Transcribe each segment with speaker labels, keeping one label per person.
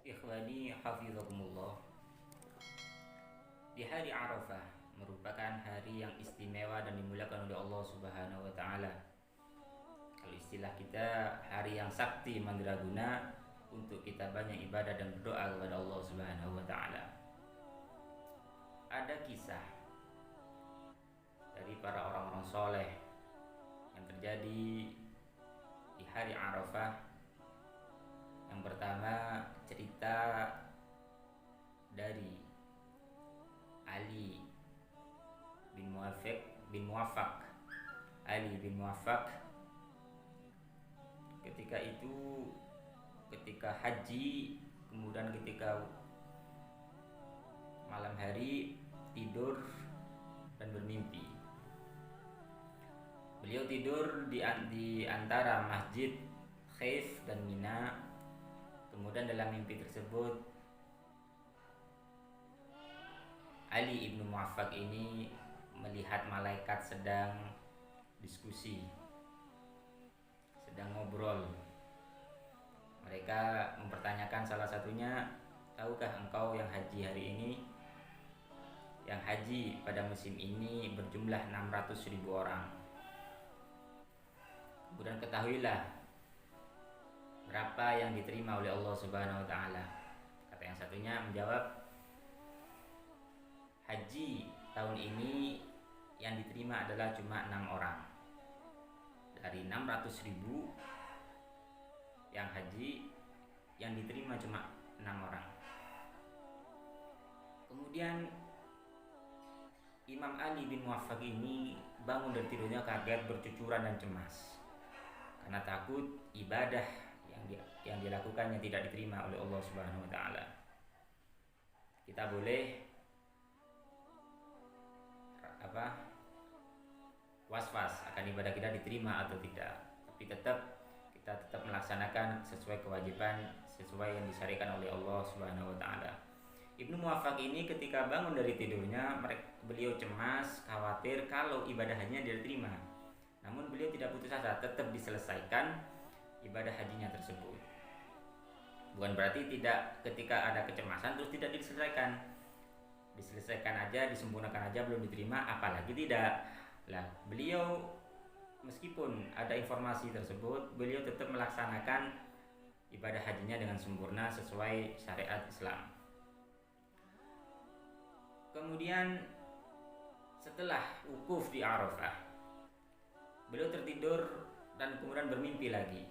Speaker 1: Ikhwani hafizakumullah. Di hari Arafah merupakan hari yang istimewa dan dimuliakan oleh Allah Subhanahu wa taala. Kalau istilah kita, hari yang sakti mandraguna untuk kita banyak ibadah dan berdoa kepada Allah Subhanahu wa taala. Ada kisah dari para orang-orang soleh yang terjadi di hari Arafah. Yang pertama, cerita dari Ali bin Muwaffaq. Ali bin Muwaffaq ketika haji, kemudian ketika malam hari tidur dan bermimpi. Beliau tidur di antara Masjid Khaif dan Mina. Kemudian dalam mimpi tersebut Ali ibnu Muwaffaq ini melihat malaikat sedang diskusi, sedang ngobrol. Mereka mempertanyakan salah satunya, tahukah engkau yang haji hari ini? Yang haji pada musim ini berjumlah 600.000 orang. Kemudian ketahuilah berapa yang diterima oleh Allah Subhanahu wa taala. Kata yang satunya menjawab, haji tahun ini yang diterima adalah cuma 6 orang. Dari 600.000 yang haji, yang diterima cuma 6 orang. Kemudian Imam Ali bin Muwaffaq ini bangun dari tidurnya kaget, bercucuran dan cemas karena takut ibadah yang dilakukannya tidak diterima oleh Allah Subhanahu wa taala. Kita boleh was-was akan ibadah kita diterima atau tidak, tapi kita tetap melaksanakan sesuai kewajiban, sesuai yang disyariatkan oleh Allah Subhanahu wa taala. Ibnu Muwaffaq ini ketika bangun dari tidurnya, beliau cemas, khawatir kalau ibadah hajinya tidak diterima. Namun beliau tidak putus asa, tetap diselesaikan ibadah hajinya tersebut. Bukan berarti tidak, ketika ada kecemasan terus tidak diselesaikan aja, disempurnakan aja, belum diterima apalagi tidak. Lah, beliau meskipun ada informasi tersebut, beliau tetap melaksanakan ibadah hajinya dengan sempurna sesuai syariat Islam. Kemudian setelah wukuf di Arafah, beliau tertidur dan kemudian bermimpi lagi,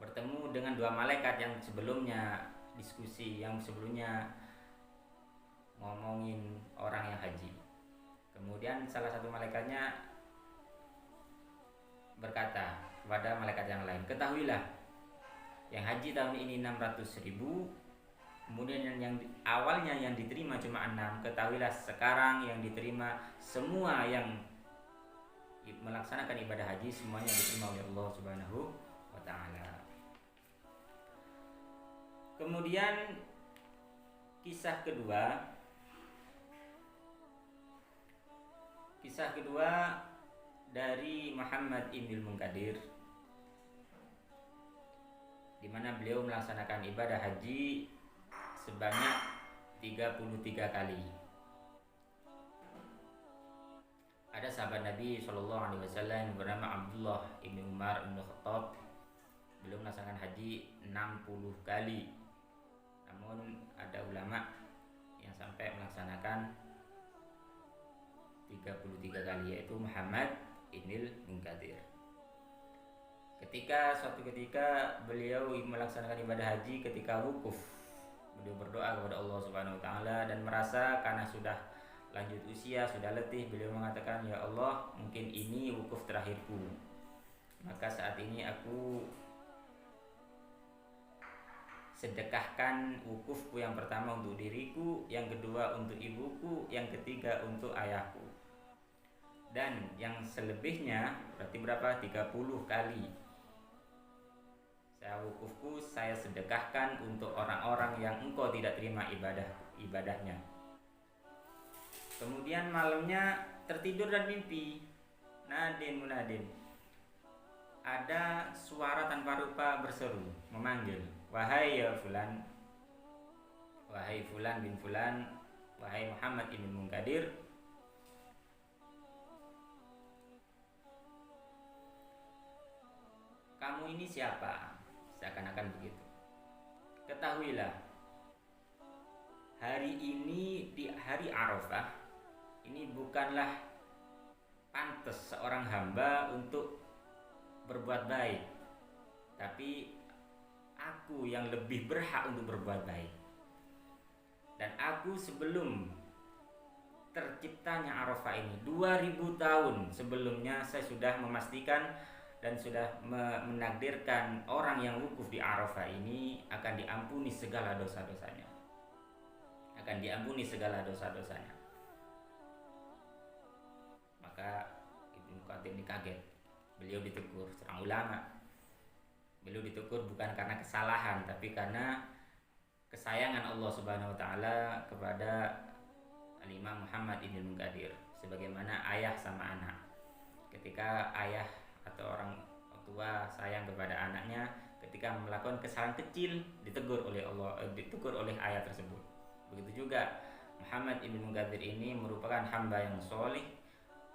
Speaker 1: bertemu dengan dua malaikat yang sebelumnya diskusi, yang sebelumnya ngomongin orang yang haji. Kemudian salah satu malaikatnya berkata kepada malaikat yang lain, ketahuilah yang haji tahun ini 600.000, kemudian yang awalnya yang diterima cuma 6, ketahuilah sekarang yang diterima semua, yang melaksanakan ibadah haji semuanya diterima oleh Allah Subhanahu wa taala. Kemudian kisah kedua dari Muhammad Ibnul Munkadir, di mana beliau melaksanakan ibadah haji sebanyak 33 kali. Ada sahabat Nabi SAW yang bernama Abdullah ibn Umar ibn Khattab, beliau melaksanakan haji 60 kali. Namun ada ulama yang sampai melaksanakan 33 kali, yaitu Muhammad ibnul Munkadir. Suatu ketika beliau melaksanakan ibadah haji, ketika wukuf, beliau berdoa kepada Allah Subhanahu wa taala dan merasa karena sudah lanjut usia, sudah letih, beliau mengatakan, ya Allah, mungkin ini wukuf terakhirku, maka saat ini aku sedekahkan wukufku yang pertama untuk diriku, yang kedua untuk ibuku, yang ketiga untuk ayahku, dan yang selebihnya berarti berapa? 30 kali wukufku saya sedekahkan untuk orang-orang yang engkau tidak terima ibadahnya. Kemudian malamnya tertidur dan mimpi. Nadin munadin, ada suara tanpa rupa berseru, memanggil, wahai ya fulan, wahai fulan bin fulan, wahai Muhammad ibn Munkadir, kamu ini siapa? Seakan-akan begitu. Ketahuilah, hari ini di hari Arafah ini bukanlah pantas seorang hamba untuk berbuat baik, tapi aku yang lebih berhak untuk berbuat baik. Dan aku sebelum terciptanya Arafah ini 2000 tahun sebelumnya saya sudah memastikan dan sudah menakdirkan orang yang wukuf di Arafah ini akan diampuni segala dosa-dosanya. Akan diampuni segala dosa-dosanya. Maka Ibnu Qayyim ini kaget. Beliau ditegur seorang ulama. Beliau ditegur bukan karena kesalahan, tapi karena kesayangan Allah Subhanahu wa taala kepada Al-Imam Muhammad ibn Munkadir, sebagaimana ayah sama anak. Ketika ayah atau orang tua sayang kepada anaknya, ketika melakukan kesalahan kecil ditegur oleh Allah, ditegur oleh ayah tersebut. Begitu juga Muhammad ibn Munkadir ini merupakan hamba yang soleh,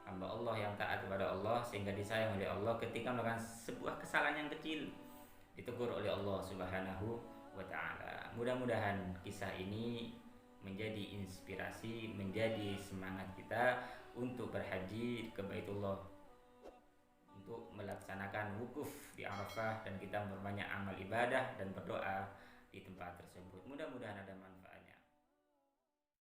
Speaker 1: hamba Allah yang taat kepada Allah, sehingga disayang oleh Allah. Ketika melakukan sebuah kesalahan yang kecil ditegur oleh Allah Subhanahu wa taala. Mudah-mudahan kisah ini menjadi inspirasi, menjadi semangat kita untuk berhaji ke Baitullah, untuk melaksanakan wukuf di Arafah, dan kita memperbanyak amal ibadah dan berdoa di tempat tersebut. Mudah-mudahan ada manfaat.